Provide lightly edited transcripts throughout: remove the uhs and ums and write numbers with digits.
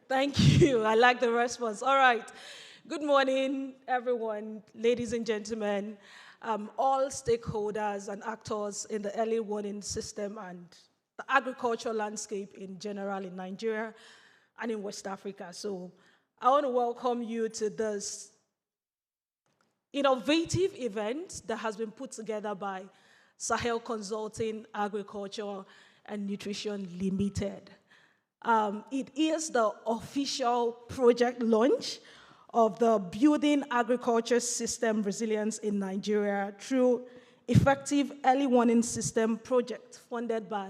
Thank you. I like the response. All right. Good morning, everyone, ladies and gentlemen, all stakeholders and actors in the early warning system and the agricultural landscape in general in Nigeria and in West Africa. So I want to welcome you to this innovative event that has been put together by Sahel Consulting Agriculture and Nutrition Limited. It is the official project launch of the Building Agriculture System Resilience in Nigeria through Effective Early Warning System project funded by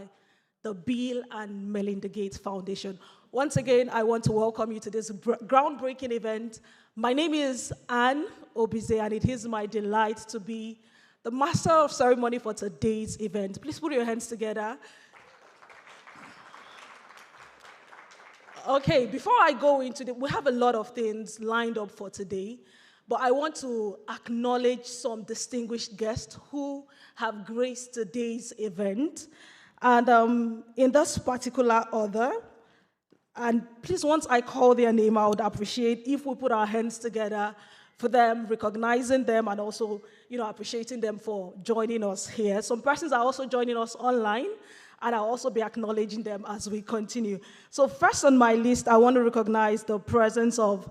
the Bill and Melinda Gates Foundation. Once again, I want to welcome you to this groundbreaking event. My name is Anne Obize, and it is my delight to be the master of ceremony for today's event. Please put your hands together. Okay, before I go into we have a lot of things lined up for today, but I want to acknowledge some distinguished guests who have graced today's event. And in this particular order, and please, once I call their name, I would appreciate if we put our hands together for them, recognizing them, and also, appreciating them for joining us here. Some persons are also joining us online, and I'll also be acknowledging them as we continue. So first on my list, I want to recognize the presence of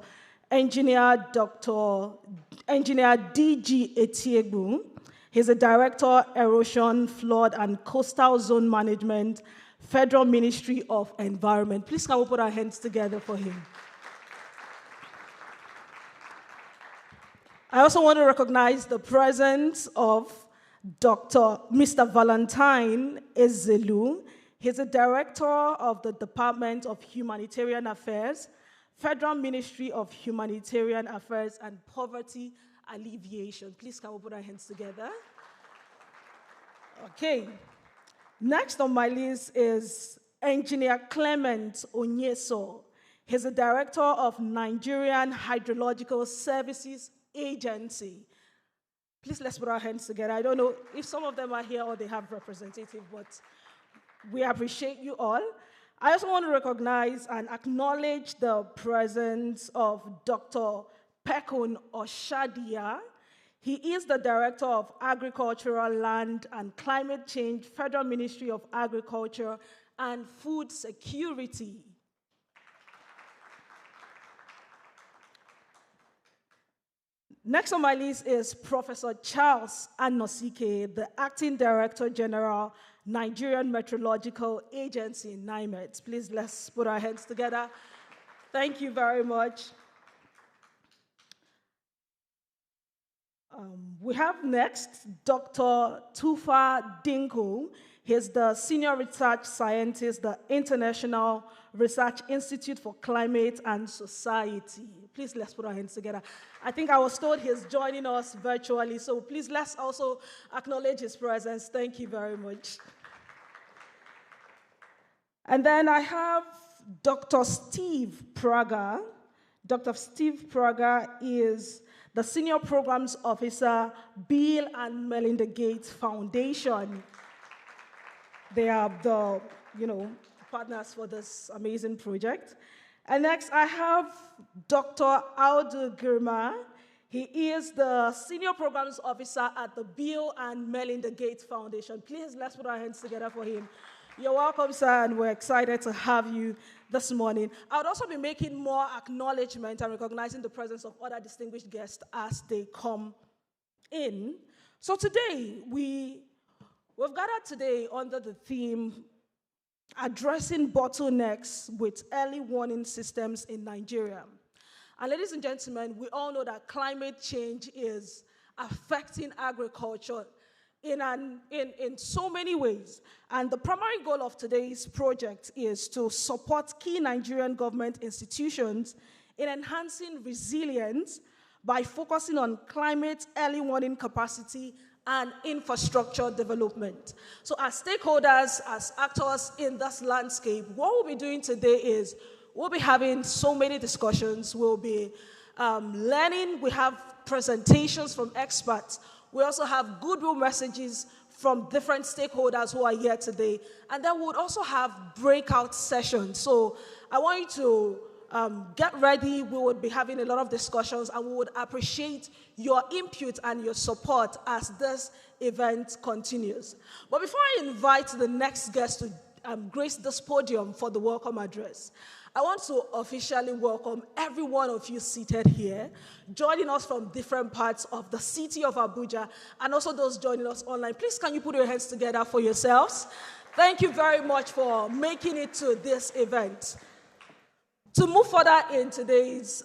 Engineer D.G. Etiegbu. He's a Director, Erosion, Flood, and Coastal Zone Management, Federal Ministry of Environment. Please can we put our hands together for him. I also want to recognize the presence of Mr. Valentine Ezelu. He's a Director of the Department of Humanitarian Affairs, Federal Ministry of Humanitarian Affairs and Poverty Alleviation. Please can we put our hands together? Okay. Next on my list is Engineer Clement Onyeso. He's a Director of Nigerian Hydrological Services Agency. Please, let's put our hands together. I don't know if some of them are here or they have representative, but we appreciate you all. I also want to recognize and acknowledge the presence of Dr. Pekun Oshadia. He is the Director of Agricultural Land and Climate Change, Federal Ministry of Agriculture and Food Security. Next on my list is Professor Charles Anosike, the Acting Director General, Nigerian Meteorological Agency, NIMET. Please, let's put our hands together. Thank you very much. We have next Dr. Tufa Dinko. He's the Senior Research Scientist, the International Research Institute for Climate and Society. Please, let's put our hands together. I think I was told he's joining us virtually, so please, let's also acknowledge his presence. Thank you very much. And then I have Dr. Steve Praga. Dr. Steve Praga is the Senior Programs Officer, Bill and Melinda Gates Foundation. They are the, partners for this amazing project. And next, I have Dr. Audu Girma. He is the Senior Programs Officer at the Bill and Melinda Gates Foundation. Please, let's put our hands together for him. You're welcome, sir, and we're excited to have you this morning. I would also be making more acknowledgement and recognizing the presence of other distinguished guests as they come in. So today, we've gathered today under the theme, Addressing Bottlenecks with Early Warning Systems in Nigeria. And ladies and gentlemen, we all know that climate change is affecting agriculture in so many ways. And the primary goal of today's project is to support key Nigerian government institutions in enhancing resilience by focusing on climate early warning capacity and infrastructure development. So as stakeholders, as actors in this landscape, what we'll be doing today is we'll be having so many discussions. We'll be learning. We have presentations from experts. We also have goodwill messages from different stakeholders who are here today. And then we would also have breakout sessions. So I want you to get ready. We would be having a lot of discussions, and we would appreciate your input and your support as this event continues. But before I invite the next guest to grace this podium for the welcome address, I want to officially welcome every one of you seated here, joining us from different parts of the city of Abuja, and also those joining us online. Please, can you put your hands together for yourselves? Thank you very much for making it to this event. To move further in today's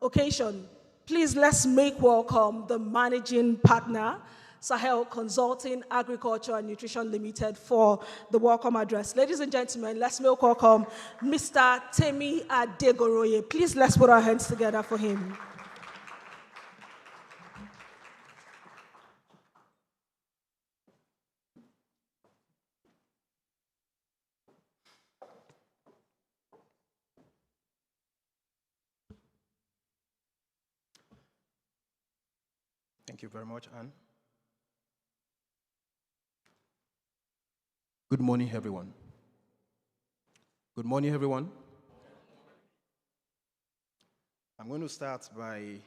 occasion, please let's make welcome the managing partner, Sahel Consulting Agriculture and Nutrition Limited, for the welcome address. Ladies and gentlemen, let's make welcome Mr. Temi Adegoroye. Please let's put our hands together for him. Thank you very much, Anne. Good morning, everyone. Good morning, everyone. I'm going to start by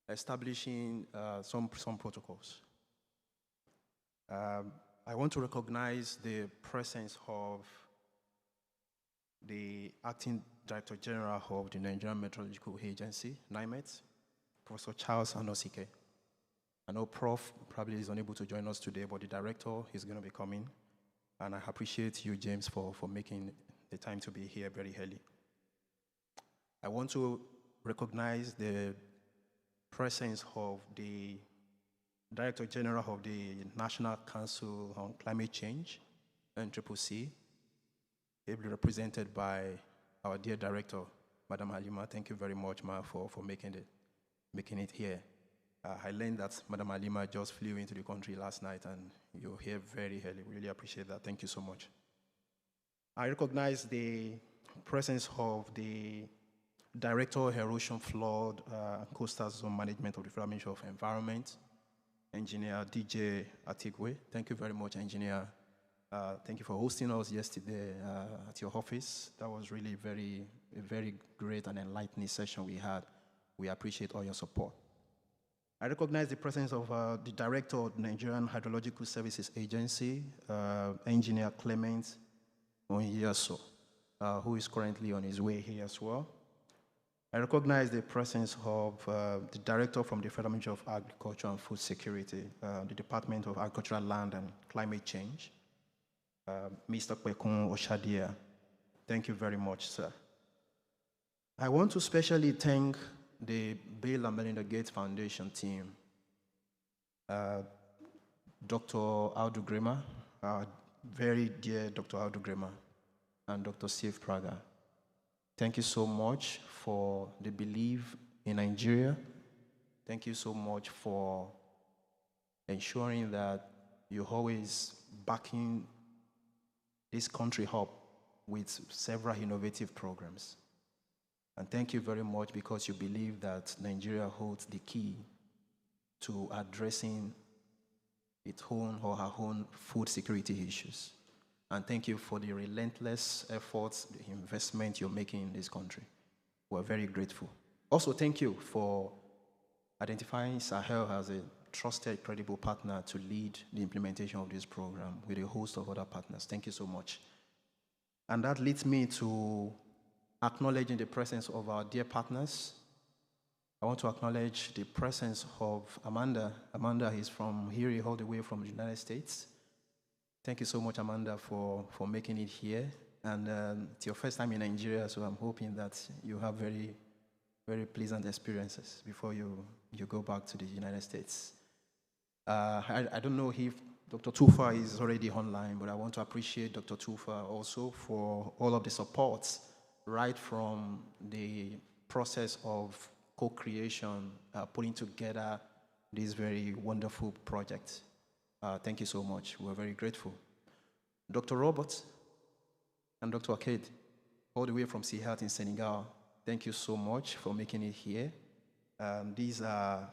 establishing some protocols. I want to recognize the presence of the Acting Director General of the Nigerian Meteorological Agency, NIMET, Professor Charles Anosike. I know Prof probably is unable to join us today, but the director is going to be coming. And I appreciate you, James, for making the time to be here very early. I want to recognize the presence of the Director General of the National Council on Climate Change, NCCC, ably represented by our dear director, Madam Halima. Thank you very much, Ma, for making it here. I learned that Madam Halima just flew into the country last night, and you're here very early. Really appreciate that. Thank you so much. I recognize the presence of the Director of Erosion, Flood, Coastal Zone Management of the Federal Ministry of Environment, Engineer DJ Atigwe. Thank you very much, Engineer. Thank you for hosting us yesterday at your office. That was really a very great and enlightening session we had. We appreciate all your support. I recognize the presence of the Director of the Nigerian Hydrological Services Agency, Engineer Clement Onyeso, who is currently on his way here as well. I recognize the presence of the Director from the Federal Ministry of Agriculture and Food Security, the Department of Agricultural Land and Climate Change, Mr. Kwekun Oshadia. Thank you very much, sir. I want to specially thank the Bill and Melinda Gates Foundation team, Dr. Audu Grima, very dear Dr. Audu Grima, and Dr. Steve Praga. Thank you so much for the belief in Nigeria. Thank you so much for ensuring that you're always backing this country up with several innovative programs. And thank you very much because you believe that Nigeria holds the key to addressing its own or her own food security issues. And thank you for the relentless efforts, the investment you're making in this country. We're very grateful. Also, thank you for identifying Sahel as a trusted, credible partner to lead the implementation of this program with a host of other partners. Thank you so much. And that leads me to acknowledging the presence of our dear partners. I want to acknowledge the presence of Amanda. Amanda is from here, all the way from the United States. Thank you so much, Amanda, for making it here. And it's your first time in Nigeria, so I'm hoping that you have very, very pleasant experiences before you go back to the United States. I don't know if Dr. Tufa is already online, but I want to appreciate Dr. Tufa also for all of the supports right from the process of co-creation, putting together this very wonderful project. Thank you so much. We're very grateful. Dr. Roberts and Dr. Aked, all the way from Sihat in Senegal, thank you so much for making it here. These are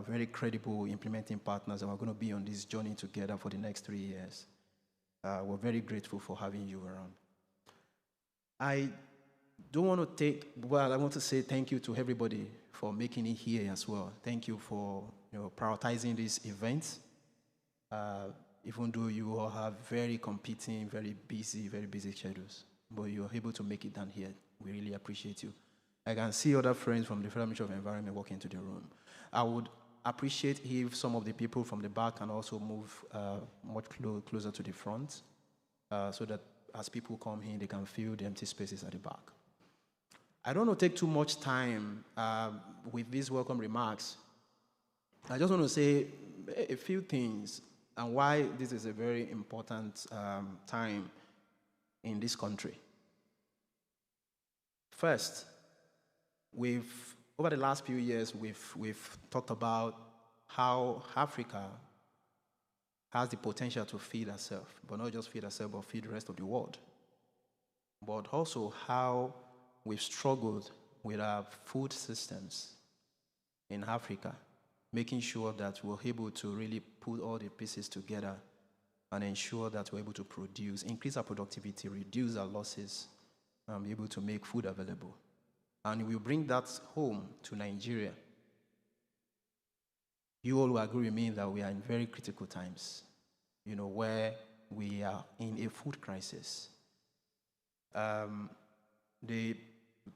very credible implementing partners, and we're going to be on this journey together for the next 3 years. We're very grateful for having you around. I don't want to take, well, I want to say thank you to everybody for making it here as well. Thank you for prioritizing this event. Even though you all have very competing, very busy schedules, but you're able to make it down here. We really appreciate you. I can see other friends from the Federal Ministry of Environment walking into the room. I would appreciate if some of the people from the back can also move much closer to the front so that as people come in, they can fill the empty spaces at the back. I don't want to take too much time with these welcome remarks. I just want to say a few things and why this is a very important time in this country. First, over the last few years, we've talked about how Africa has the potential to feed herself, but not just feed herself, but feed the rest of the world. But also how we've struggled with our food systems in Africa, making sure that we're able to really put all the pieces together and ensure that we're able to produce, increase our productivity, reduce our losses, and be able to make food available. And we bring that home to Nigeria. You all will agree with me that we are in very critical times, where we are in a food crisis. The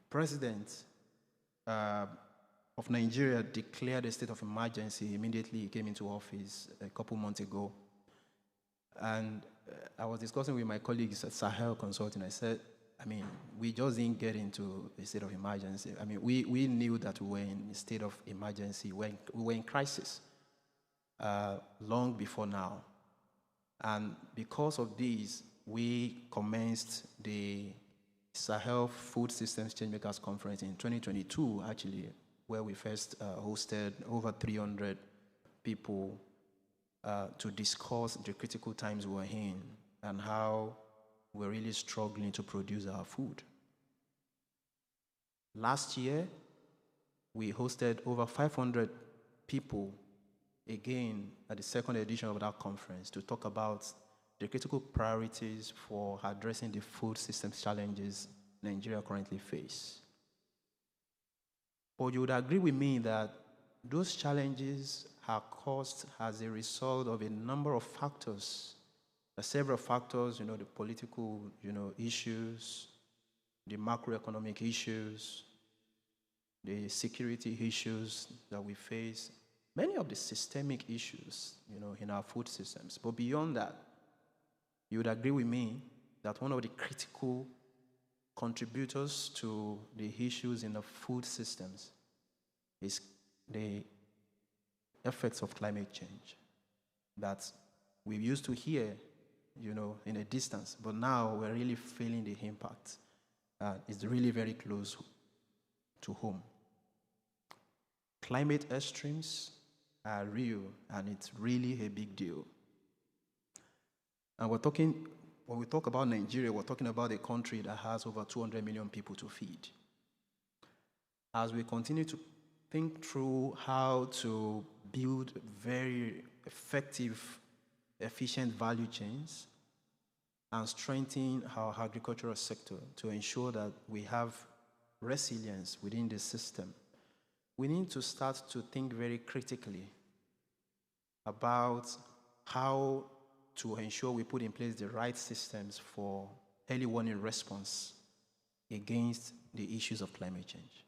president of Nigeria declared a state of emergency immediately he came into office a couple months ago. And I was discussing with my colleagues at Sahel Consulting. I said, we just didn't get into a state of emergency. We knew that we were in a state of emergency. We were in crisis long before now. And because of this, we commenced the Sahel Food Systems Changemakers Conference in 2022, actually, where we first hosted over 300 people to discuss the critical times we're in and how we're really struggling to produce our food. Last year, we hosted over 500 people again at the second edition of that conference to talk about the critical priorities for addressing the food systems challenges Nigeria currently faces. But you would agree with me that those challenges are caused as a result of a number of factors. There are several factors, the political, issues, the macroeconomic issues, the security issues that we face, many of the systemic issues, in our food systems. But beyond that, you would agree with me that one of the critical contributors to the issues in the food systems is the effects of climate change that we used to hear, in a distance, but now we're really feeling the impact. It's really very close to home. Climate extremes are real, and it's really a big deal. And when we talk about Nigeria, we're talking about a country that has over 200 million people to feed. As we continue to think through how to build very effective, efficient value chains and strengthen our agricultural sector to ensure that we have resilience within the system, we need to start to think very critically about how to ensure we put in place the right systems for early warning response against the issues of climate change.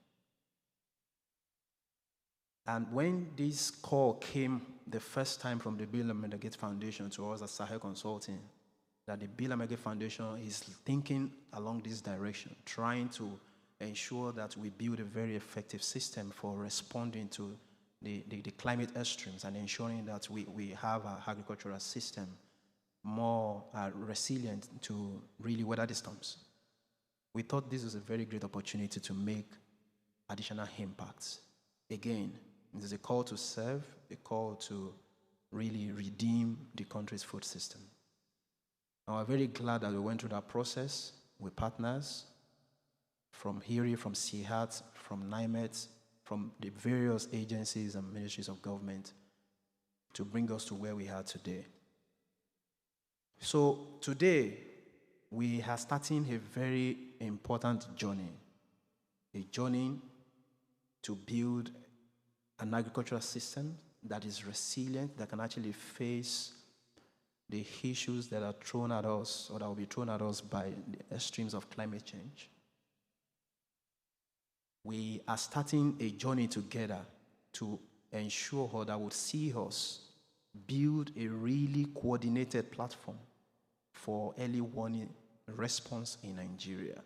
And when this call came the first time from the Bill and Melinda Gates Foundation to us at Sahel Consulting, that the Bill and Melinda Gates Foundation is thinking along this direction, trying to ensure that we build a very effective system for responding to the climate extremes and ensuring that we have our agricultural system more resilient to really weather the storms. We thought this was a very great opportunity to make additional impacts. Again, it is a call to serve, a call to really redeem the country's food system. And we're very glad that we went through that process with partners from HIRI, from CIHAT, from NIMET, from the various agencies and ministries of government to bring us to where we are today. So today, we are starting a very important journey. a journey to build an agricultural system that is resilient, that can actually face the issues that are thrown at us or that will be thrown at us by the extremes of climate change. We are starting a journey together to ensure that would see us build a really coordinated platform for early warning response in Nigeria.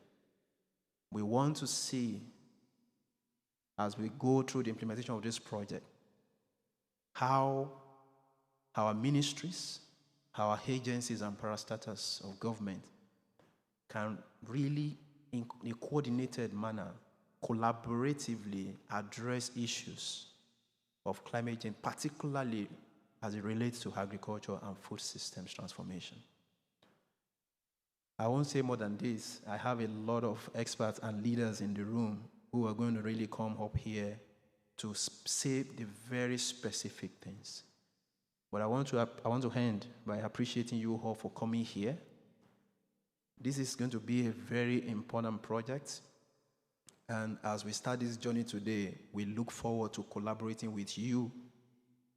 We want to see, as we go through the implementation of this project, how our ministries, our agencies and parastatals of government can really, in a coordinated manner, collaboratively address issues of climate change, particularly as it relates to agriculture and food systems transformation. I won't say more than this. I have a lot of experts and leaders in the room who are going to really come up here to say the very specific things. But I want to end by appreciating you all for coming here. This is going to be a very important project. And as we start this journey today, we look forward to collaborating with you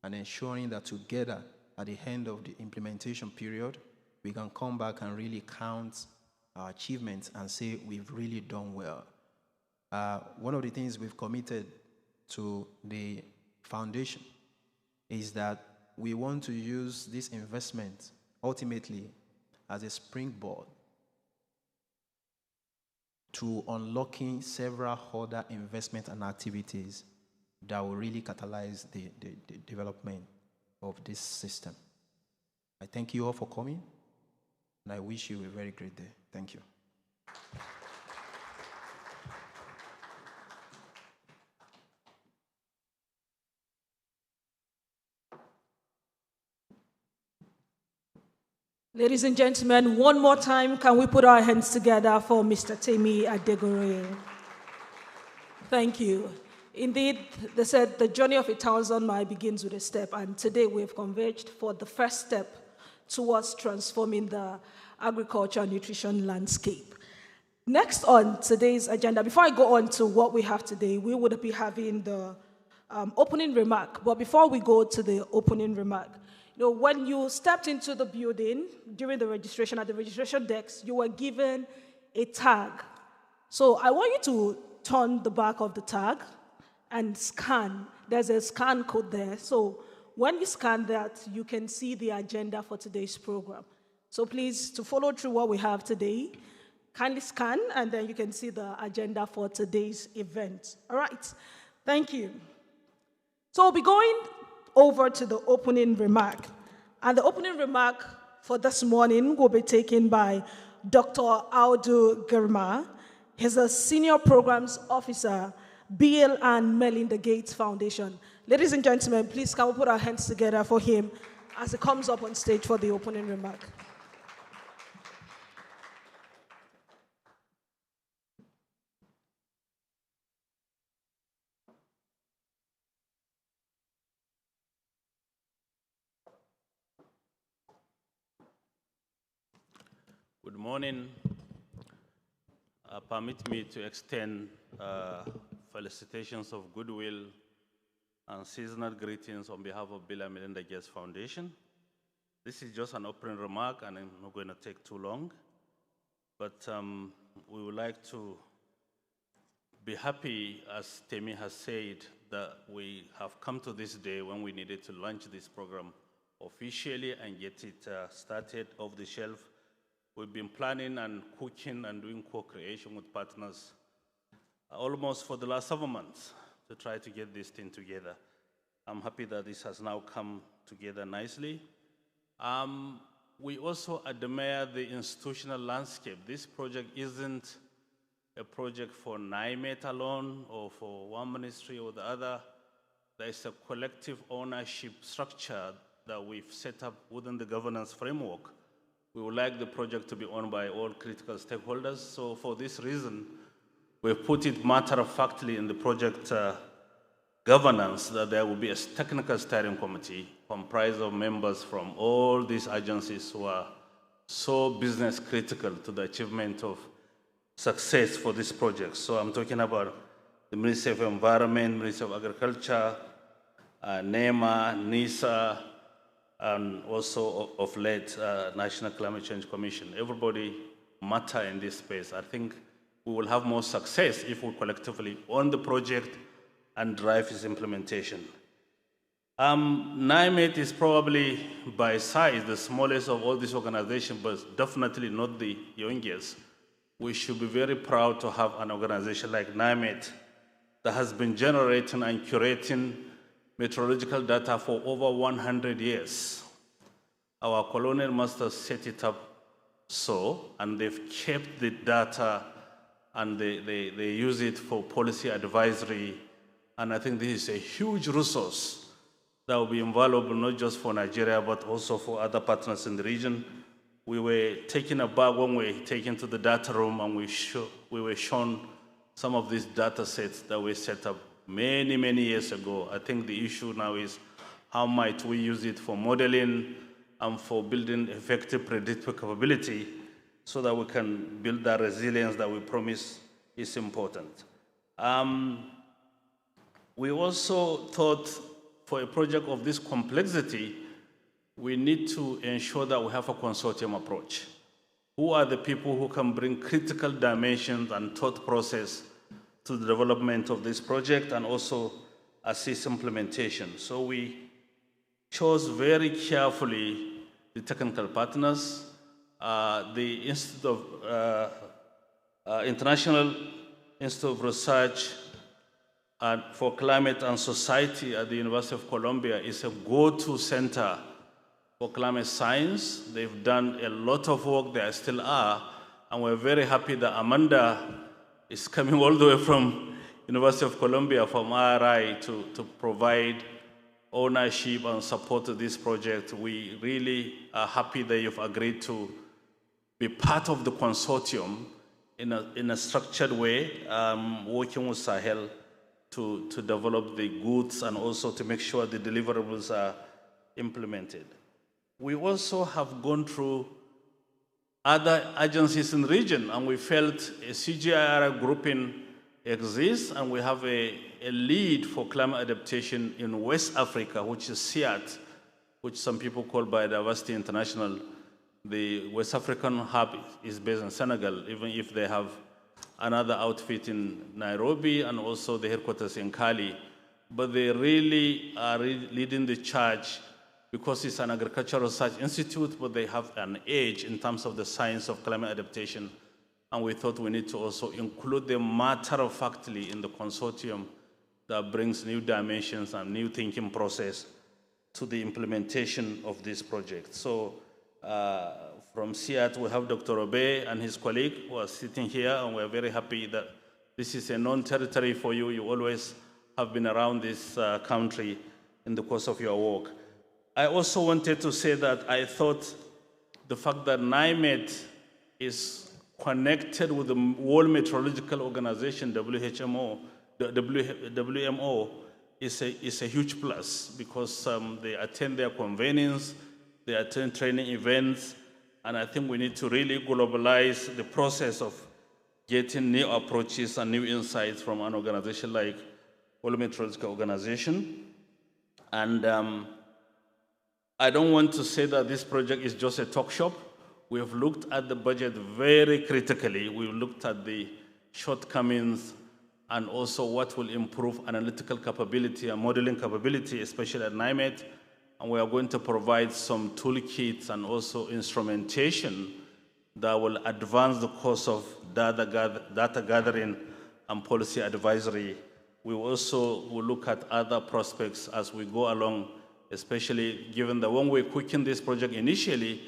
and ensuring that together, at the end of the implementation period, we can come back and really count our achievements and say we've really done well. One of the things we've committed to the foundation is that we want to use this investment ultimately as a springboard to unlocking several other investment and activities that will really catalyze the development of this system. I thank you all for coming, and I wish you a very great day. Thank you. Ladies and gentlemen, one more time, can we put our hands together for Mr. Temi Adegoroye? Thank you. Indeed, they said the journey of 1,000 miles begins with a step, and today we have converged for the first step towards transforming the agriculture and nutrition landscape. Next on today's agenda, before I go on to what we have today, we would be having the opening remark. But before we go to the opening remark, when you stepped into the building during the registration, at the registration desk, you were given a tag. So I want you to turn the back of the tag and scan. There's a scan code there. So when you scan that, you can see the agenda for today's program. So please, to follow through what we have today, kindly scan, and then you can see the agenda for today's event. All right. Thank you. So we'll be going over to the opening remark. And the opening remark for this morning will be taken by Dr. Audu Girma. He's a Senior Programs Officer, Bill and Melinda Gates Foundation. Ladies and gentlemen, please can we put our hands together for him as he comes up on stage for the opening remark. Good morning. Permit me to extend felicitations of goodwill and seasonal greetings on behalf of Bill and Melinda Gates Foundation. This is just an opening remark, and I'm not going to take too long. But we would like to be happy, as Temi has said, that we have come to this day when we needed to launch this program officially and get it started off the shelf. We've been planning and cooking and doing co-creation with partners almost for the last 7 months to try to get this thing together. I'm happy that this has now come together nicely. We also admire the institutional landscape. This project isn't a project for NIMET alone or for one ministry or the other. There's a collective ownership structure that we've set up within the governance framework. We would like the project to be owned by all critical stakeholders. So for this reason, we've put it matter-of-factly in the project governance that there will be a technical steering committee comprised of members from all these agencies who are so business critical to the achievement of success for this project. So I'm talking about the Ministry of Environment, Ministry of Agriculture, NEMA, NISA, and also of late, National Climate Change Commission. Everybody matter in this space. I think we will have more success if we collectively own the project and drive its implementation. NIMET is probably by size the smallest of all these organizations, but definitely not the youngest. We should be very proud to have an organization like NIMET that has been generating and curating meteorological data for over 100 years. Our colonial masters set it up so, and they've kept the data and they use it for policy advisory. And I think this is a huge resource that will be invaluable not just for Nigeria, but also for other partners in the region. We were taken aback when we were taken to the data room and we were shown some of these data sets that were set up many, many years ago. I think the issue now is how might we use it for modeling and for building effective predictive capability so that we can build that resilience that we promise is important. We also thought for a project of this complexity, we need to ensure that we have a consortium approach. Who are the people who can bring critical dimensions and thought process to the development of this project and also assist implementation? So we chose very carefully the technical partners, the Institute of International Institute of Research for Climate and Society at the University of Columbia is a go-to center for climate science. They've done a lot of work, they still are, and we're very happy that Amanda is coming all the way from University of Columbia, from RI, to provide ownership and support to this project. We really are happy that you've agreed to be part of the consortium in a structured way, working with Sahel to develop the goods and also to make sure the deliverables are implemented. We also have gone through other agencies in the region, and we felt a CGIAR grouping exists, and we have a lead for climate adaptation in West Africa, which is CIAT, which some people call Biodiversity International. The West African hub is based in Senegal, even if they have another outfit in Nairobi and also the headquarters in Cali. But they really are leading the charge because it's an agricultural research institute, but they have an edge in terms of the science of climate adaptation. And we thought we need to also include them matter-of-factly in the consortium that brings new dimensions and new thinking process to the implementation of this project. So from CIAT, we have Dr. Obe and his colleague who are sitting here, and we're very happy that this is a known territory for you. You always have been around this country in the course of your work. I also wanted to say that I thought the fact that NIMET is connected with the World Meteorological Organization, WMO, is a huge plus because they attend their convenings, they attend training events, and I think we need to really globalize the process of getting new approaches and new insights from an organization like World Meteorological Organization. And I don't want to say that this project is just a talk shop. We have looked at the budget very critically. We've looked at the shortcomings and also what will improve analytical capability and modeling capability, especially at NIMET. And we are going to provide some toolkits and also instrumentation that will advance the course of data gathering and policy advisory. We also will look at other prospects as we go along, especially given that when we were cooking this project initially,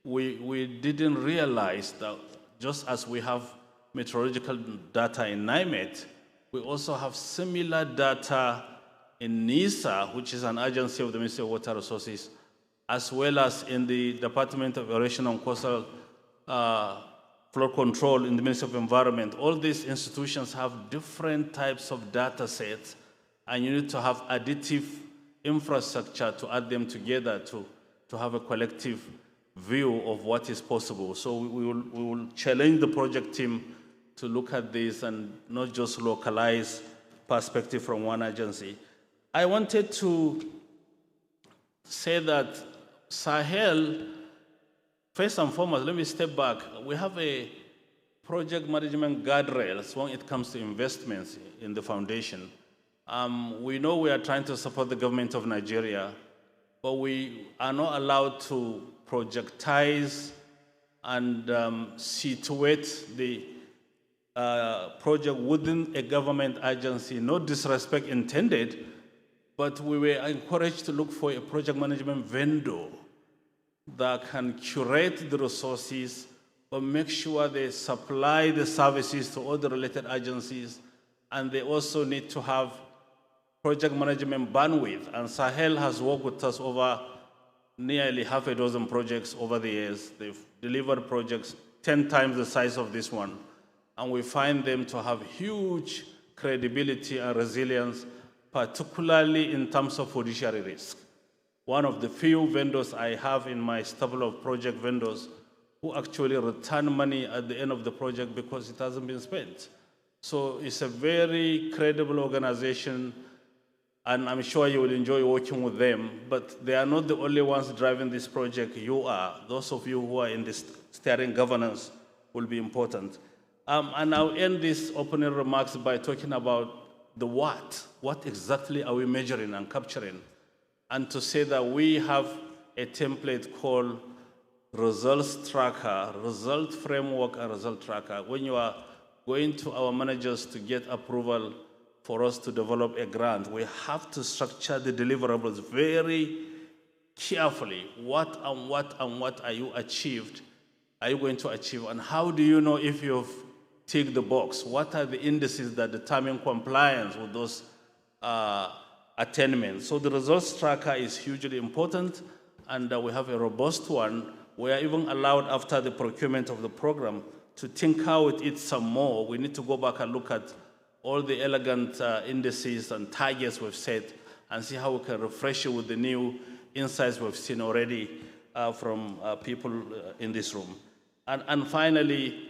we didn't realize that just as we have meteorological data in NIMET, we also have similar data in NISA, which is an agency of the Ministry of Water Resources, as well as in the Department of Erosion and Coastal Flood Control in the Ministry of Environment. All these institutions have different types of data sets, and you need to have additive infrastructure to add them together to have a collective view of what is possible. So we will challenge the project team to look at this and not just localize perspective from one agency. I wanted to say that Sahel, first and foremost, let me step back. We have a project management guardrails when it comes to investments in the foundation. We know we are trying to support the government of Nigeria, but we are not allowed to projectize and situate the project within a government agency, no disrespect intended, but we were encouraged to look for a project management vendor that can curate the resources but make sure they supply the services to all the related agencies, and they also need to have project management bandwidth. And Sahel has worked with us over nearly half a dozen projects over the years. They've delivered projects 10 times the size of this one, and we find them to have huge credibility and resilience, particularly in terms of fiduciary risk. One of the few vendors I have in my stable of project vendors who actually return money at the end of the project because it hasn't been spent. So it's a very credible organization, and I'm sure you will enjoy working with them, but they are not the only ones driving this project. You are. Those of you who are in this steering governance will be important. And I'll end these opening remarks by talking about the what. What exactly are we measuring and capturing? And to say that we have a template called Results Tracker, Result Framework and Result Tracker. When you are going to our managers to get approval for us to develop a grant, we have to structure the deliverables very carefully. What and what and what are you going to achieve? And how do you know if you've ticked the box? What are the indices that determine compliance with those attainments? So the results tracker is hugely important, and we have a robust one. We are even allowed, after the procurement of the program, to tinker with it some more. We need to go back and look at all the elegant indices and targets we've set and see how we can refresh it with the new insights we've seen already from people in this room. And finally,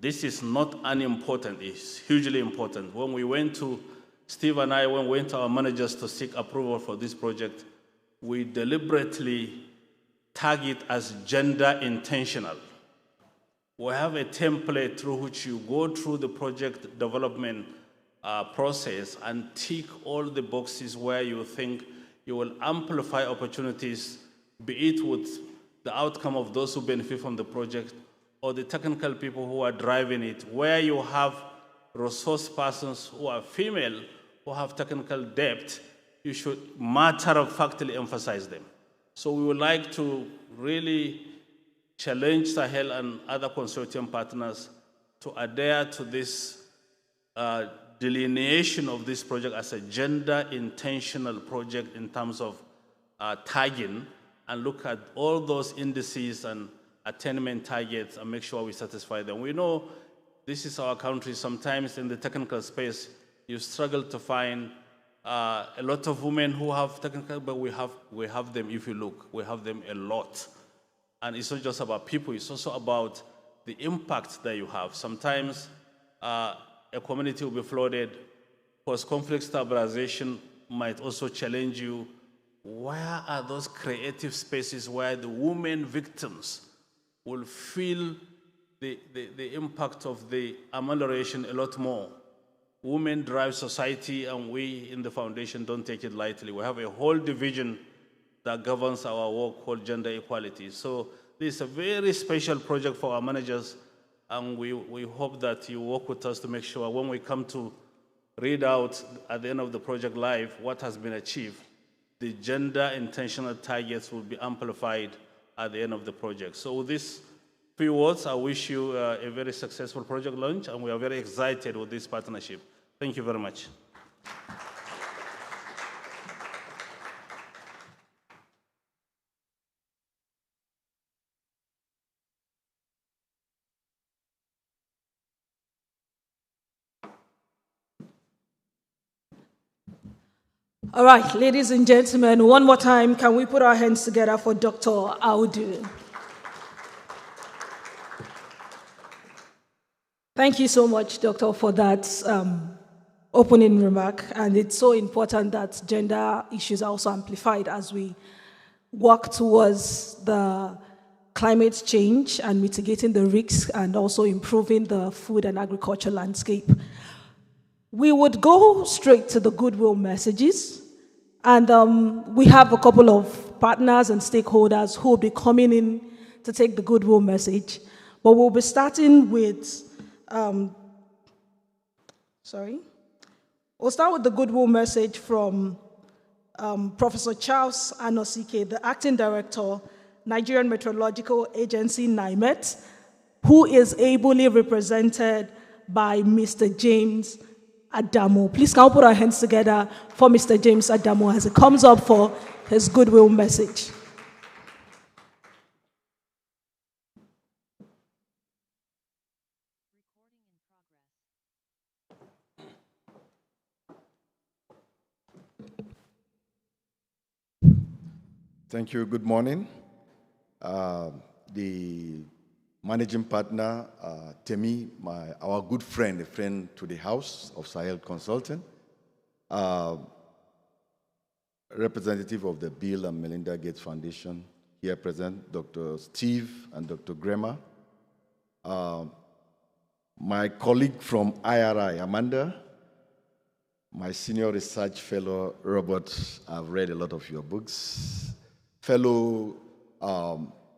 this is not unimportant, it's hugely important. When we went to, Steve and I, when we went to our managers to seek approval for this project, we deliberately tag it as gender intentional. We have a template through which you go through the project development process and tick all the boxes where you think you will amplify opportunities, be it with the outcome of those who benefit from the project or the technical people who are driving it, where you have resource persons who are female, who have technical depth, you should matter-of-factly emphasize them. So we would like to really challenge Sahel and other consortium partners to adhere to this delineation of this project as a gender-intentional project in terms of tagging, and look at all those indices and attainment targets and make sure we satisfy them. We know this is our country. Sometimes in the technical space, you struggle to find a lot of women who have technical, but we have them if you look. We have them a lot. And it's not just about people, it's also about the impact that you have. Sometimes a community will be flooded. Post-conflict stabilization might also challenge you. Where are those creative spaces where the women victims will feel the impact of the amelioration a lot more? Women drive society, and we in the foundation don't take it lightly. We have a whole division that governs our work called gender equality. So this is a very special project for our managers, and we hope that you work with us to make sure when we come to read out at the end of the project live what has been achieved, the gender intentional targets will be amplified at the end of the project. So with these few words, I wish you a very successful project launch, and we are very excited with this partnership. Thank you very much. All right, ladies and gentlemen, one more time, can we put our hands together for Dr. Audu? Thank Thank you so much, Doctor, for that opening remark. And it's so important that gender issues are also amplified as we work towards the climate change and mitigating the risks and also improving the food and agriculture landscape. We would go straight to the goodwill messages. And we have a couple of partners and stakeholders who will be coming in to take the goodwill message. But we'll be starting with, we'll start with the goodwill message from Professor Charles Anosike, the Acting Director, Nigerian Meteorological Agency, NIMET, who is ably represented by Mr. James Adamo. Please can we put our hands together for Mr. James Adamo as he comes up for his goodwill message. Thank you. Good morning. The managing partner, Temi, our good friend, a friend to the house of Sahel Consulting, representative of the Bill and Melinda Gates Foundation, here present, Dr. Steve and Dr. Grema, my colleague from IRI, Amanda, my senior research fellow, Robert. I've read a lot of your books. Fellow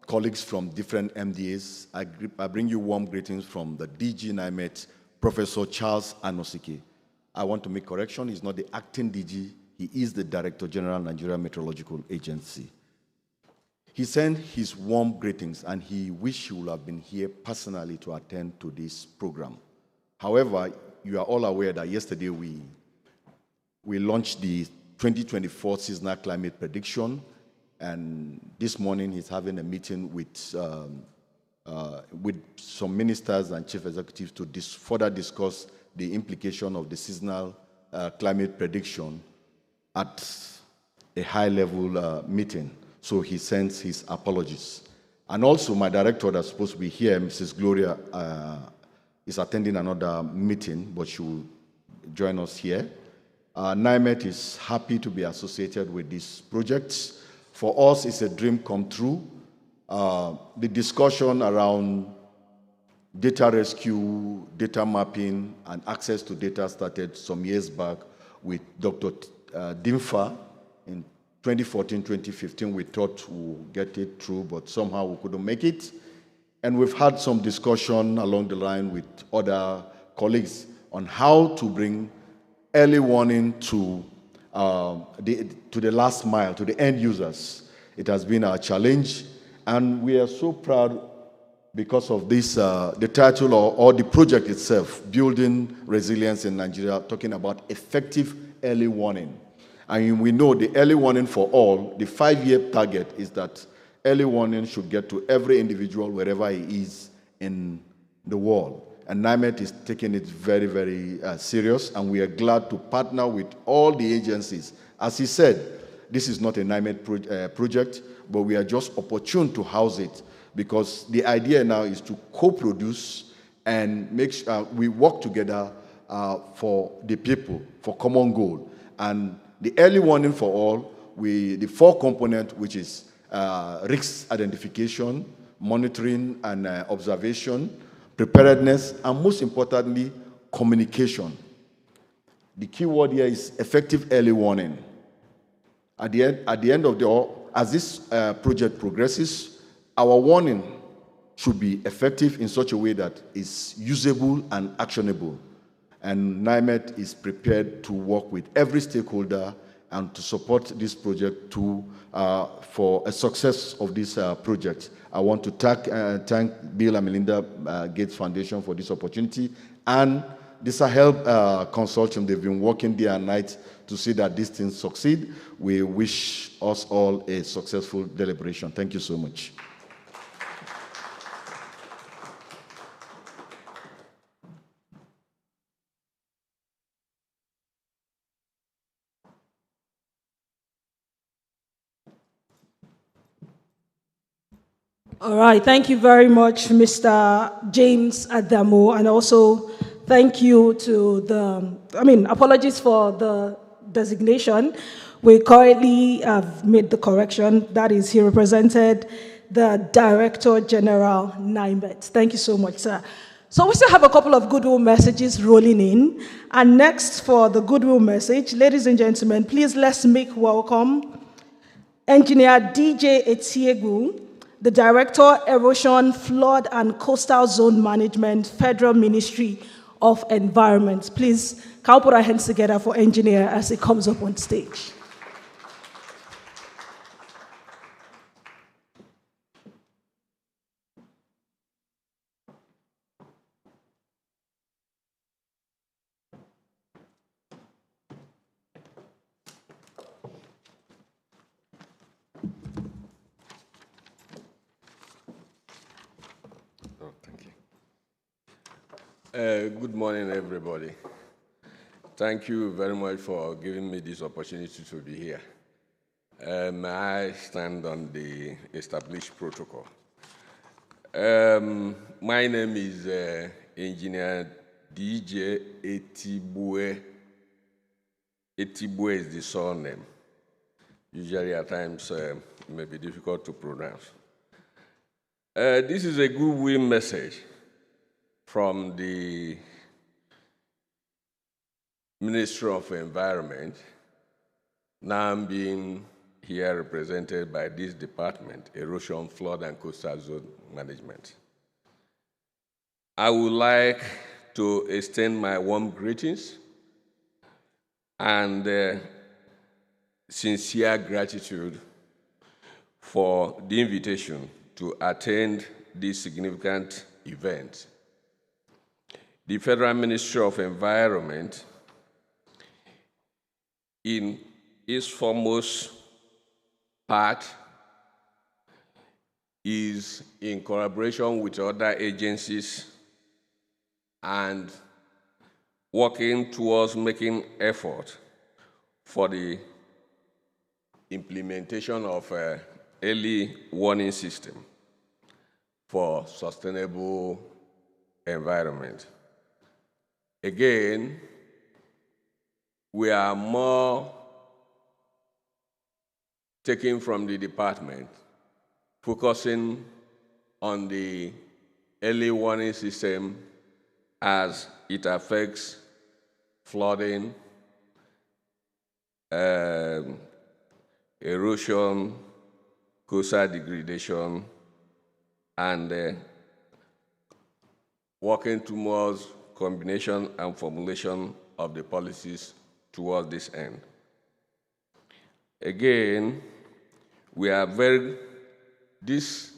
colleagues from different MDAs, I bring you warm greetings from the DG NIMET, Professor Charles Anosike. I want to make correction, he's not the acting DG, he is the Director General, Nigerian Meteorological Agency. He sent his warm greetings and he wished he would have been here personally to attend to this program. However, you are all aware that yesterday we launched the 2024 seasonal climate prediction. And this morning, he's having a meeting with some ministers and chief executives to further discuss the implication of the seasonal climate prediction at a high-level meeting. So he sends his apologies. And also, my director that's supposed to be here, Mrs. Gloria, is attending another meeting, but she will join us here. NIMET is happy to be associated with this project. For us, it's a dream come true. The discussion around data rescue, data mapping, and access to data started some years back with Dr. Dimfa in 2014, 2015. We thought we'll get it through, but somehow we couldn't make it. And we've had some discussion along the line with other colleagues on how to bring early warning to the last mile, to the end users. It has been our challenge, and we are so proud because of this, the title or the project itself, Building Resilience in Nigeria, talking about effective early warning. And we know the early warning for all, the 5-year target is that early warning should get to every individual wherever he is in the world. And NIMET is taking it very, very serious, and we are glad to partner with all the agencies. As he said, this is not a NIMET project, but we are just opportune to house it because the idea now is to co-produce and make sure we work together for the people, for common goal. And the early warning for all, the 4 components, which is risk identification, monitoring and observation, preparedness, and most importantly, communication. The key word here is effective early warning. At the end of as this project progresses, our warning should be effective in such a way that is usable and actionable. And NIMET is prepared to work with every stakeholder and to support this project for a success of this project. I want to thank Bill and Melinda Gates Foundation for this opportunity, and the Sahel Consortium. They've been working day and night to see that these things succeed. We wish us all a successful deliberation. Thank you so much. All right, thank you very much, Mr. James Adamo, and also thank you to apologies for the designation. We currently have made the correction. That is, he represented the Director General, NIMET. Thank you so much, sir. So we still have a couple of goodwill messages rolling in. And next for the goodwill message, ladies and gentlemen, please let's make welcome Engineer DJ Etiegu, the Director, Erosion, Flood and Coastal Zone Management, Federal Ministry of Environment. Please, can we put our hands together for Engineer as he comes up on stage? Good morning, everybody. Thank you very much for giving me this opportunity to be here. I stand on the established protocol. My name is Engineer DJ Etibue. Etibue is the surname. Usually at times it may be difficult to pronounce. This is a goodwill message from the Ministry of Environment, now being here represented by this department, Erosion, Flood and Coastal Zone Management. I would like to extend my warm greetings and sincere gratitude for the invitation to attend this significant event. The Federal Ministry of Environment, in its foremost part, is in collaboration with other agencies and working towards making effort for the implementation of an early warning system for sustainable environment. Again, we are more taken from the department, focusing on the early warning system as it affects flooding, erosion, coastal degradation, and working towards combination and formulation of the policies towards this end. Again, this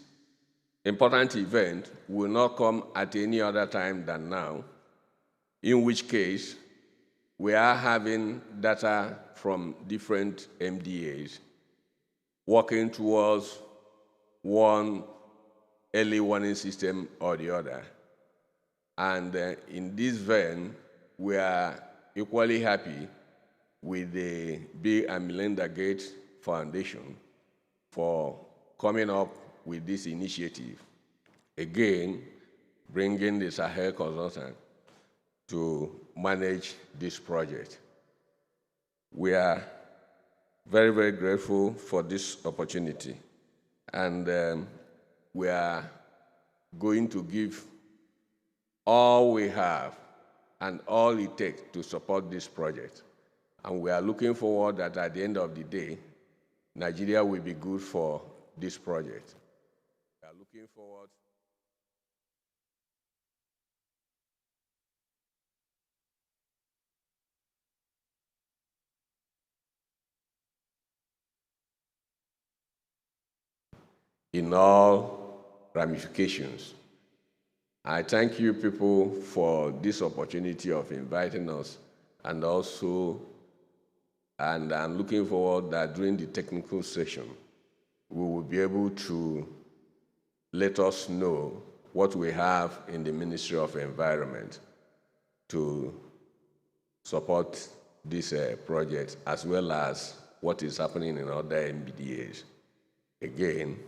important event will not come at any other time than now, in which case we are having data from different MDAs working towards one early warning system or the other. And in this vein, we are equally happy with the Bill and Melinda Gates Foundation for coming up with this initiative. Again, bringing the Sahel consultant to manage this project. We are very, very grateful for this opportunity. And we are going to give all we have and all it takes to support this project. And we are looking forward that at the end of the day, Nigeria will be good for this project. We are looking forward. In all ramifications. I thank you people for this opportunity of inviting us, and I'm looking forward that during the technical session, we will be able to let us know what we have in the Ministry of Environment to support this project, as well as what is happening in other MBDAs. Again,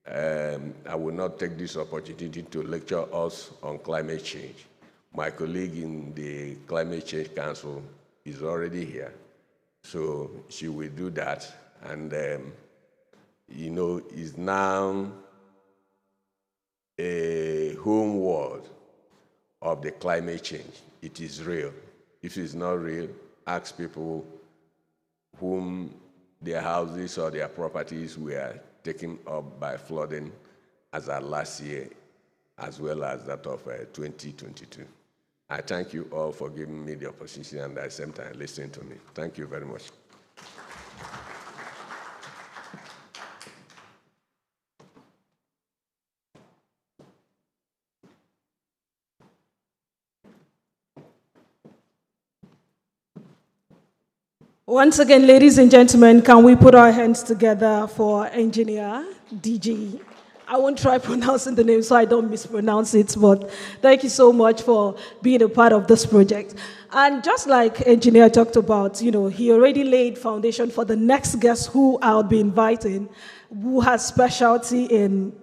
I will not take this opportunity to lecture us on climate change. My colleague in the Climate Change Council is already here, so she will do that. And, is now a home world of the climate change. It is real. If it's not real, ask people whom their houses or their properties were taken up by flooding as at last year, as well as that of 2022. I thank you all for giving me the opportunity and at the same time listening to me. Thank you very much. Once again, ladies and gentlemen, can we put our hands together for engineer DG? I won't try pronouncing the name so I don't mispronounce it, but thank you so much for being a part of this project. And just like engineer talked about, he already laid foundation for the next guest who I'll be inviting, who has specialty in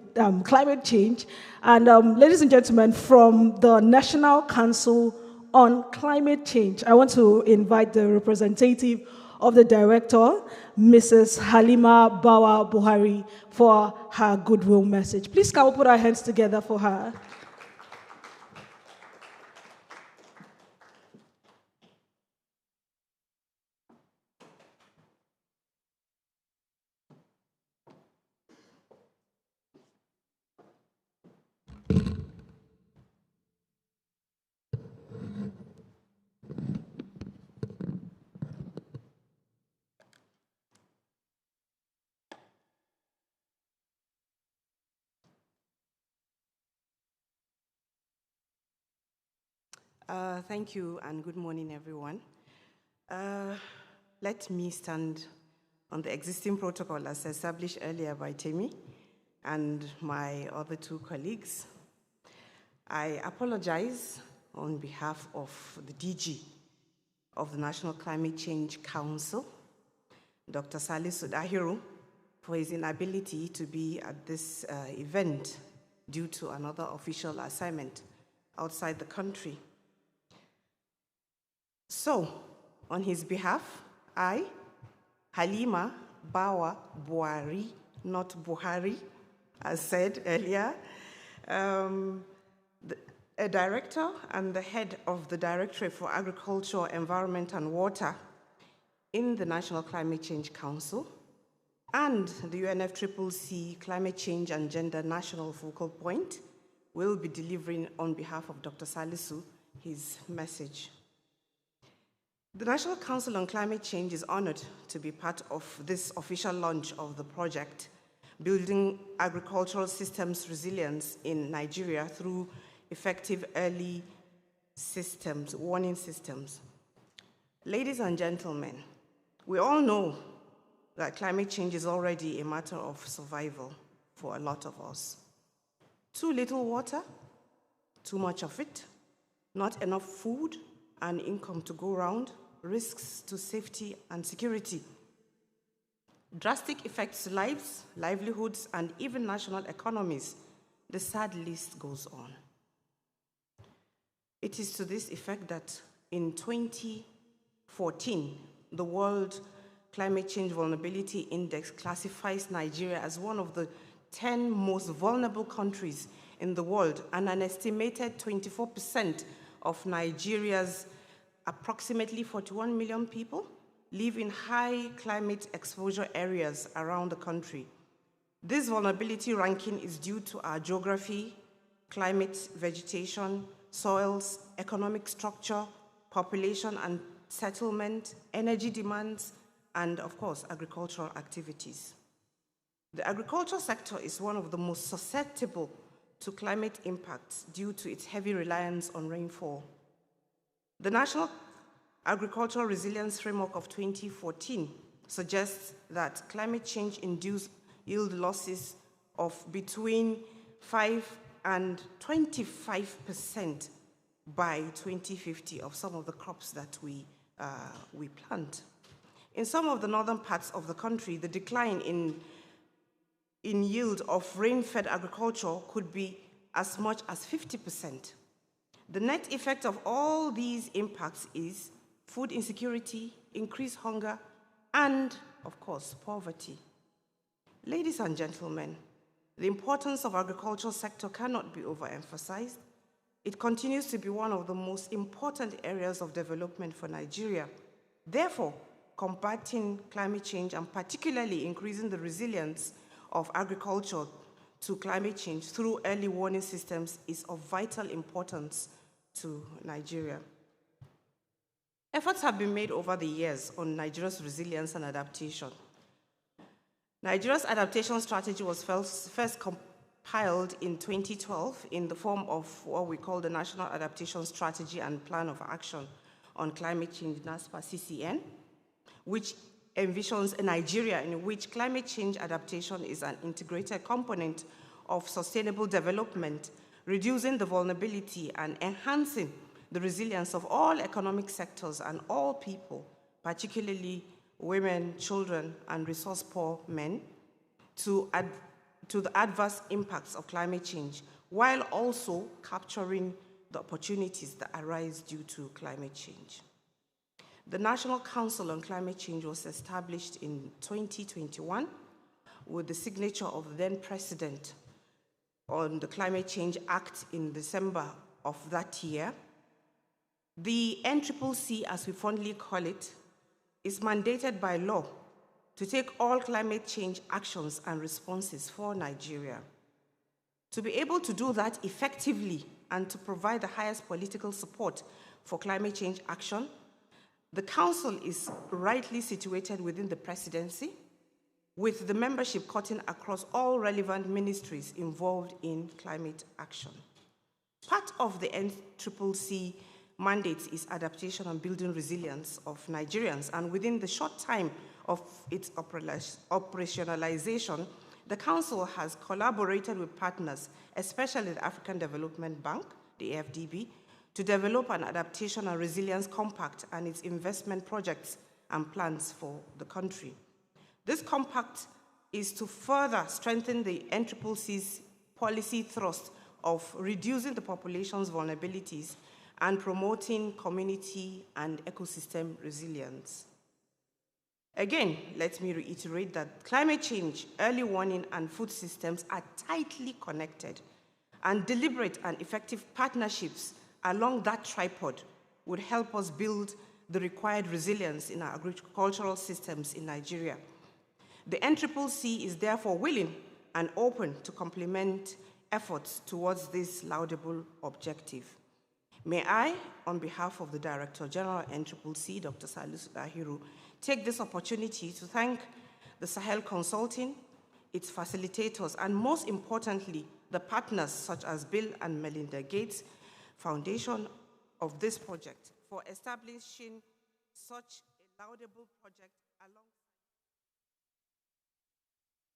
climate change. And ladies and gentlemen, from the National Council on Climate Change, I want to invite the representative of the director, Mrs. Halima Bawa Buhari, for her goodwill message. Please can we put our hands together for her? Thank you and good morning, everyone. Let me stand on the existing protocol as established earlier by Temi and my other two colleagues. I apologize on behalf of the DG of the National Climate Change Council, Dr. Salisu Dahiru, for his inability to be at this event due to another official assignment outside the country. So, on his behalf, I, Halima Bawa Buhari, not Buhari, as said earlier, a director and the head of the Directorate for Agriculture, Environment and Water in the National Climate Change Council, and the UNFCCC Climate Change and Gender National Focal Point will be delivering on behalf of Dr. Salisu his message. The National Council on Climate Change is honored to be part of this official launch of the project, Building Agricultural Systems Resilience in Nigeria through effective early systems, warning systems. Ladies and gentlemen, we all know that climate change is already a matter of survival for a lot of us. Too little water, too much of it, not enough food and income to go around, risks to safety and security, drastic effects to lives, livelihoods, and even national economies. The sad list goes on. It is to this effect that in 2014, the World Climate Change Vulnerability Index classifies Nigeria as one of the 10 most vulnerable countries in the world, and an estimated 24% of Nigeria's approximately 41 million people live in high climate exposure areas around the country. This vulnerability ranking is due to our geography, climate, vegetation, soils, economic structure, population and settlement, energy demands, and of course, agricultural activities. The agricultural sector is one of the most susceptible to climate impacts due to its heavy reliance on rainfall. The National Agricultural Resilience Framework of 2014 suggests that climate change-induced yield losses of between 5 and 25% by 2050 of some of the crops that we plant. In some of the northern parts of the country, the decline in in yield of rain-fed agriculture could be as much as 50%. The net effect of all these impacts is food insecurity, increased hunger, and, of course, poverty. Ladies and gentlemen, the importance of the agricultural sector cannot be overemphasized. It continues to be one of the most important areas of development for Nigeria. Therefore, combating climate change and particularly increasing the resilience of agriculture to climate change through early warning systems is of vital importance to Nigeria. Efforts have been made over the years on Nigeria's resilience and adaptation. Nigeria's adaptation strategy was first compiled in 2012 in the form of what we call the National Adaptation Strategy and Plan of Action on Climate Change, NASPA CCN, which envisions a Nigeria in which climate change adaptation is an integrated component of sustainable development, reducing the vulnerability and enhancing the resilience of all economic sectors and all people, particularly women, children, and resource-poor men, to the adverse impacts of climate change, while also capturing the opportunities that arise due to climate change. The National Council on Climate Change was established in 2021 with the signature of the then President on the Climate Change Act in December of that year. The NCCC, as we fondly call it, is mandated by law to take all climate change actions and responses for Nigeria. To be able to do that effectively and to provide the highest political support for climate change action, the Council is rightly situated within the Presidency, with the membership cutting across all relevant ministries involved in climate action. Part of the NCCC mandate is adaptation and building resilience of Nigerians, and within the short time of its operationalization, the Council has collaborated with partners, especially the African Development Bank, the AFDB, to develop an adaptation and resilience compact and its investment projects and plans for the country. This compact is to further strengthen the NCCC's policy thrust of reducing the population's vulnerabilities and promoting community and ecosystem resilience. Again, let me reiterate that climate change, early warning, and food systems are tightly connected, and deliberate and effective partnerships along that tripod would help us build the required resilience in our agricultural systems in Nigeria. The NCCC is therefore willing and open to complement efforts towards this laudable objective. May I, on behalf of the Director General of NCCC, Dr. Salisu Dahiru, take this opportunity to thank the Sahel Consulting, its facilitators, and most importantly, the partners such as Bill and Melinda Gates Foundation of this project for establishing such a laudable project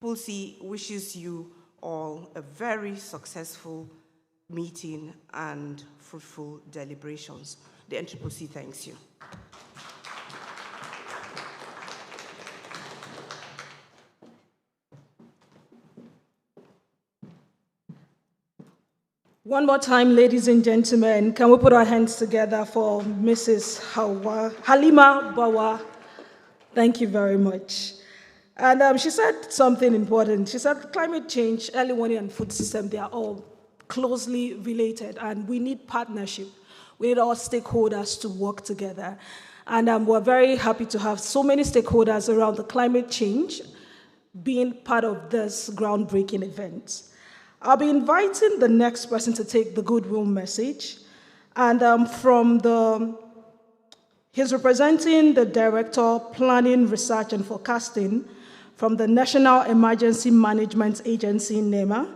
alongside. NCCC wishes you all a very successful meeting and fruitful deliberations. The NCCC thanks you. One more time, ladies and gentlemen, can we put our hands together for Mrs. Halima Bawa? Thank you very much. And she said something important. She said climate change, early warning, and food system, they are all closely related, and we need partnership. We need all stakeholders to work together. And we're very happy to have so many stakeholders around the climate change being part of this groundbreaking event. I'll be inviting the next person to take the goodwill message. And he's representing the Director, Planning, Research and Forecasting from the National Emergency Management Agency, NEMA.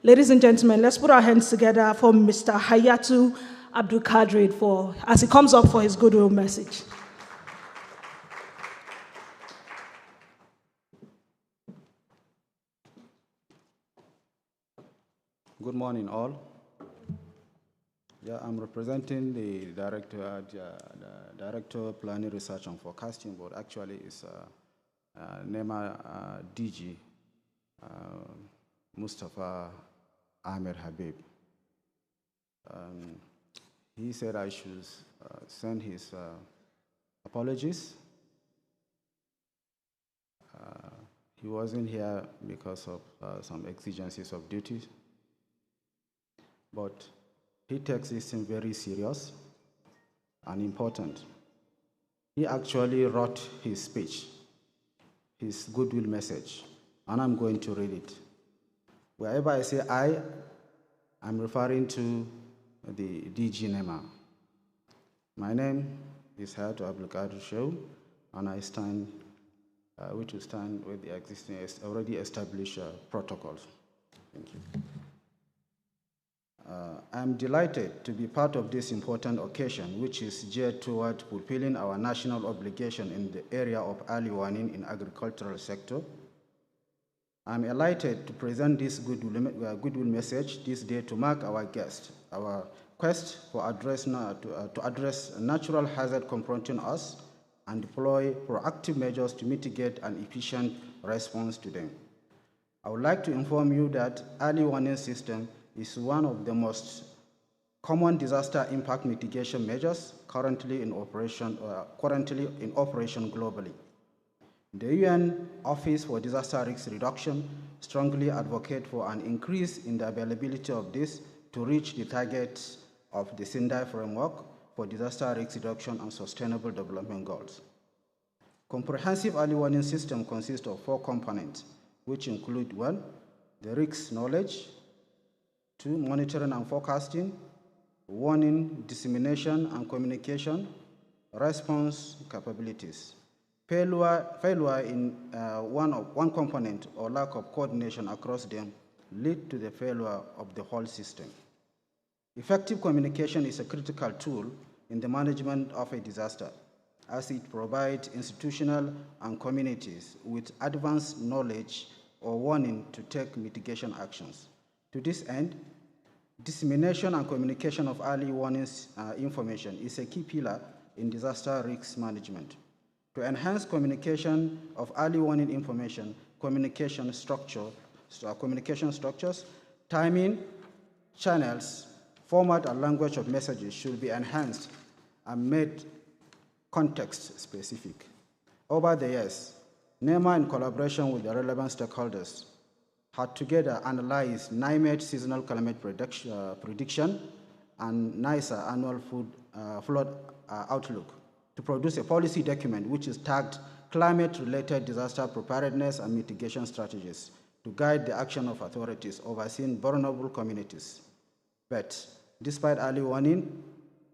Ladies and gentlemen, let's put our hands together for Mr. Hayatu Abdul Qadir as he comes up for his goodwill message. Good morning, all. Yeah, I'm representing the Director Planning, Research and Forecasting, but actually it's NEMA DG. Mustafa Ahmed Habib. He said I should send his apologies. He wasn't here because of some exigencies of duty, but he takes this thing very serious and important. He actually wrote his speech, his goodwill message, and I'm going to read it. Wherever I say I'm referring to the DG NEMA. My name is Hayatu Abdulkadir Shehu, and I stand, which will stand with the existing, already established protocols. Thank you. I'm delighted to be part of this important occasion, which is geared toward fulfilling our national obligation in the area of early warning in agricultural sector. I'm elated to present this goodwill message this day to mark our quest for to address natural hazard confronting us and deploy proactive measures to mitigate an efficient response to them. I would like to inform you that early warning system is one of the most common disaster impact mitigation measures currently in operation globally. The UN Office for Disaster Risk Reduction strongly advocates for an increase in the availability of this to reach the targets of the Sendai Framework for Disaster Risk Reduction and Sustainable Development Goals. Comprehensive early warning system consists of 4 components, which include 1, the risk knowledge, 2, monitoring and forecasting, warning, dissemination and communication, response capabilities. Failure in one component or lack of coordination across them lead to the failure of the whole system. Effective communication is a critical tool in the management of a disaster, as it provides institutional and communities with advanced knowledge or warning to take mitigation actions. To this end, dissemination and communication of early warnings information is a key pillar in disaster risk management. To enhance communication of early warning information, communication structures, timing, channels, format, and language of messages should be enhanced and made context-specific. Over the years, NEMA, in collaboration with the relevant stakeholders, had together analyzed NIMET seasonal climate prediction and NISA annual flood outlook to produce a policy document which is tagged Climate-Related Disaster Preparedness and Mitigation Strategies to guide the action of authorities overseeing vulnerable communities. But despite early warning,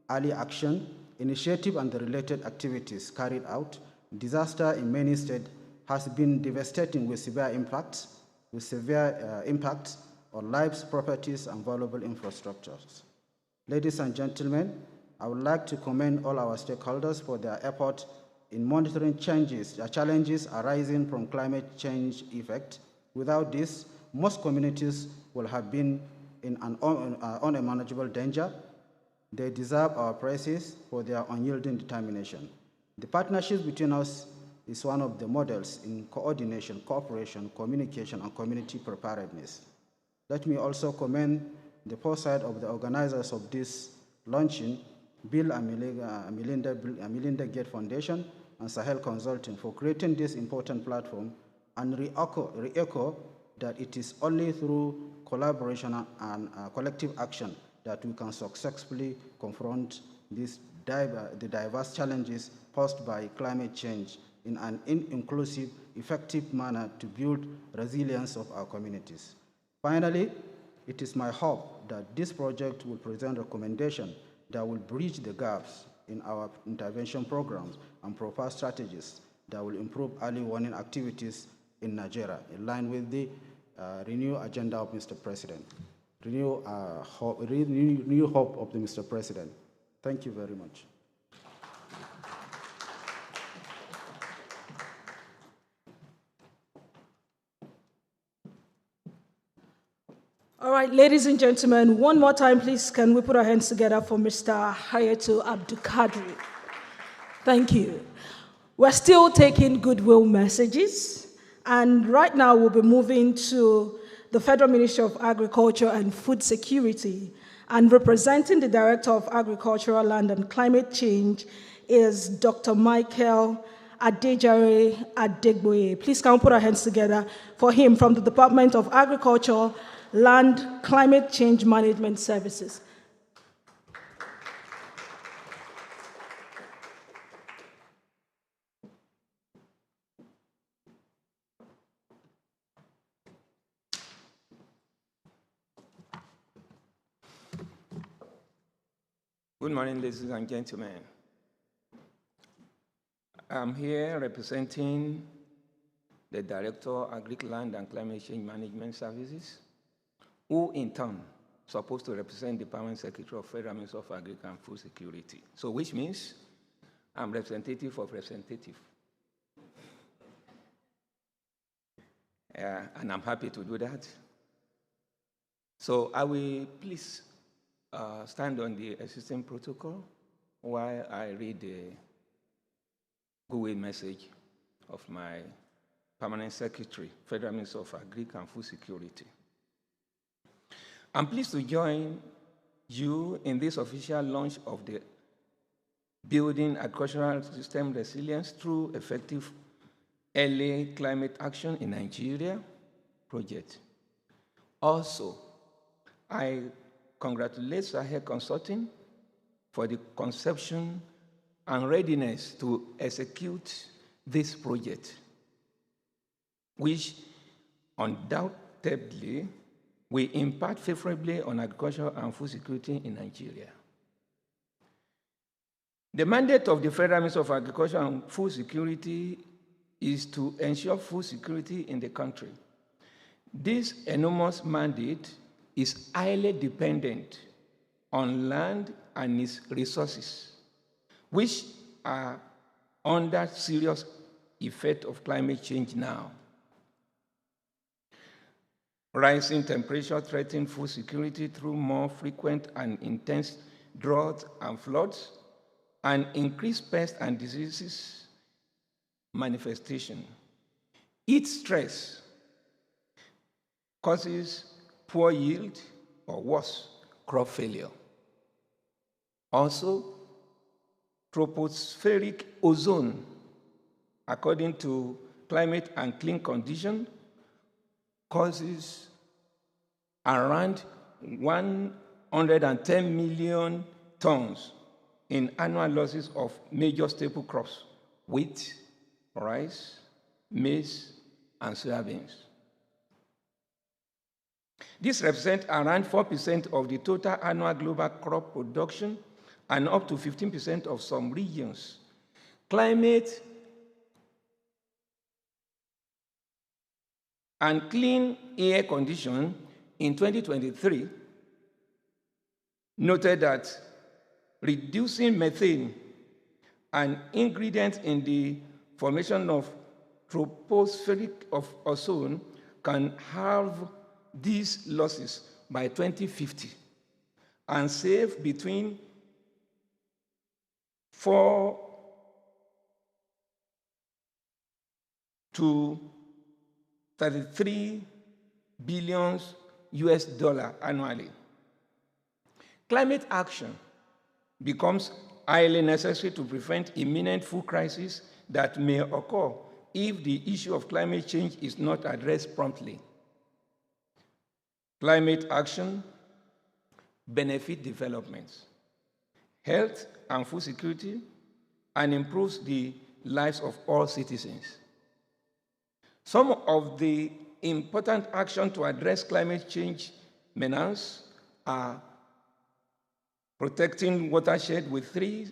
early action, initiative, and the related activities carried out, disaster in many states has been devastating with severe impacts on lives, properties, and valuable infrastructures. Ladies and gentlemen, I would like to commend all our stakeholders for their effort in monitoring challenges arising from climate change effect. Without this, most communities will have been in an unmanageable danger. They deserve our praises for their unyielding determination. The partnership between us is one of the models in coordination, cooperation, communication, and community preparedness. Let me also commend the foresight of the organizers of this launching, Bill and Melinda Gates Foundation and Sahel Consulting, for creating this important platform, and re-echo that it is only through collaboration and collective action that we can successfully confront the diverse challenges posed by climate change in an inclusive, effective manner to build resilience of our communities. Finally, it is my hope that this project will present recommendations that will bridge the gaps in our intervention programs and propose strategies that will improve early warning activities in Nigeria, in line with the renewed agenda of Mr. President, new hope of the Mr. President. Thank you very much. All right, ladies and gentlemen, one more time, please, can we put our hands together for Mr. Hayatu Abdulkadir? Thank you. We're still taking goodwill messages, And right now, we'll be moving to the Federal Ministry of Agriculture and Food Security. And representing the Director of Agricultural Land and Climate Change is Dr. Michael Adejare Adegboye. Please can we put our hands together for him from the Department of Agriculture, Land, Climate Change Management Services. Good morning, ladies and gentlemen. I'm here representing the Director of Agric Land and Climate Change Management Services, who in turn supposed to represent the Permanent Secretary of Federal Ministry of Agric and Food Security. So which means I'm representative of representative. And I'm happy to do that. So I will please stand on the existing protocol while I read the goodwill message of my Permanent Secretary, Federal Minister of Agric and Food Security. I'm pleased to join you in this official launch of the Building Agricultural System Resilience Through Effective Early Climate Action in Nigeria project. Also, I congratulate Sahel Consulting for the conception and readiness to execute this project, which undoubtedly will impact favorably on agriculture and food security in Nigeria. The mandate of the Federal Ministry of Agriculture and Food Security is to ensure food security in the country. This enormous mandate is highly dependent on land and its resources, which are under serious effect of climate change now. Rising temperature threaten food security through more frequent and intense droughts and floods, and increased pest and diseases manifestation. Heat stress causes poor yield, or worse, crop failure. Also, tropospheric ozone, according to Climate and Clean Condition, causes around 110 million tons in annual losses of major staple crops, wheat, rice, maize, and soybeans. This represents around 4% of the total annual global crop production and up to 15% of some regions. Climate and Clean Air Condition in 2023 noted that reducing methane, an ingredient in the formation of tropospheric ozone, can halve these losses by 2050 and save between 4 to 33 billion US dollars annually. Climate action becomes highly necessary to prevent imminent food crises that may occur if the issue of climate change is not addressed promptly. Climate action benefits development, health and food security, and improves the lives of all citizens. Some of the important actions to address climate change menace are protecting watershed with trees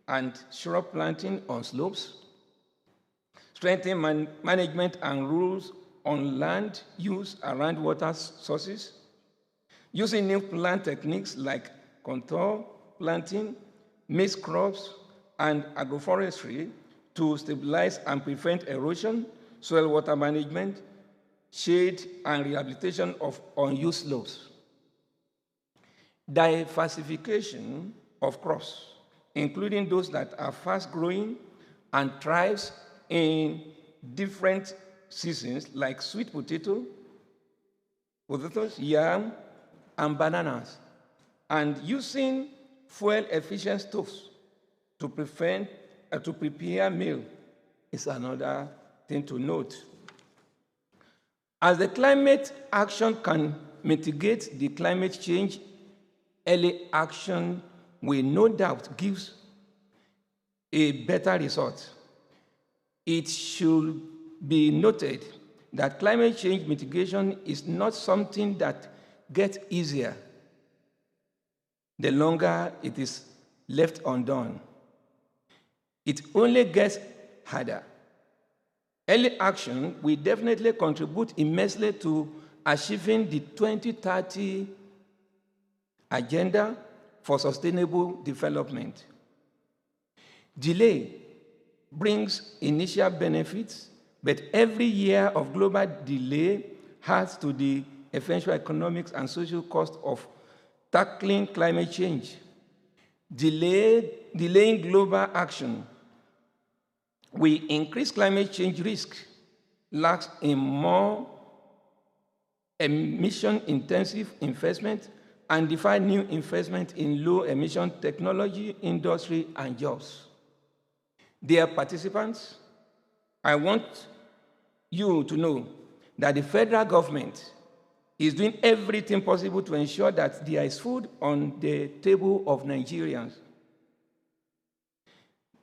and shrub planting on slopes, strengthening management and rules on land use around water sources, using new plant techniques like contour planting, mixed crops, and agroforestry to stabilize and prevent erosion, soil water management, shade, and rehabilitation of unused slopes. Diversification of crops, including those that are fast-growing and thrive in different seasons like sweet potatoes, yam, and bananas, and using fuel-efficient stoves to prepare meal is another thing to note. As the climate action can mitigate the climate change, early action will no doubt give a better result. It should be noted that climate change mitigation is not something that gets easier the longer it is left undone. It only gets harder. Early action will definitely contribute immensely to achieving the 2030 Agenda for Sustainable Development. Delay brings initial benefits, but every year of global delay adds to the eventual economic and social cost of tackling climate change. Delaying global action will increase climate change risk, lacks in more emission-intensive investment, and define new investment in low-emission technology, industry, and jobs. Dear participants, I want you to know that the federal government is doing everything possible to ensure that there is food on the table of Nigerians.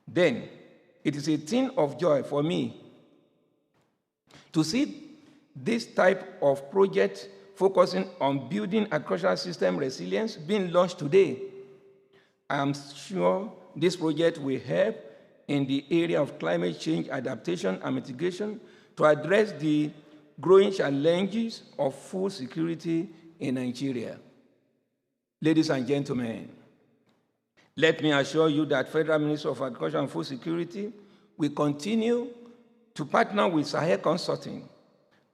Then, it is a thing of joy for me to see this type of project focusing on building agricultural system resilience being launched today. I am sure this project will help in the area of climate change adaptation and mitigation to address the growing challenges of food security in Nigeria. Ladies and gentlemen, let me assure you that Federal Ministry of Agriculture and Food Security will continue to partner with Sahel Consulting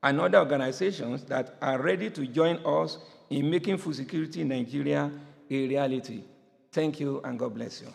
and other organizations that are ready to join us in making food security in Nigeria a reality. Thank you, and God bless you.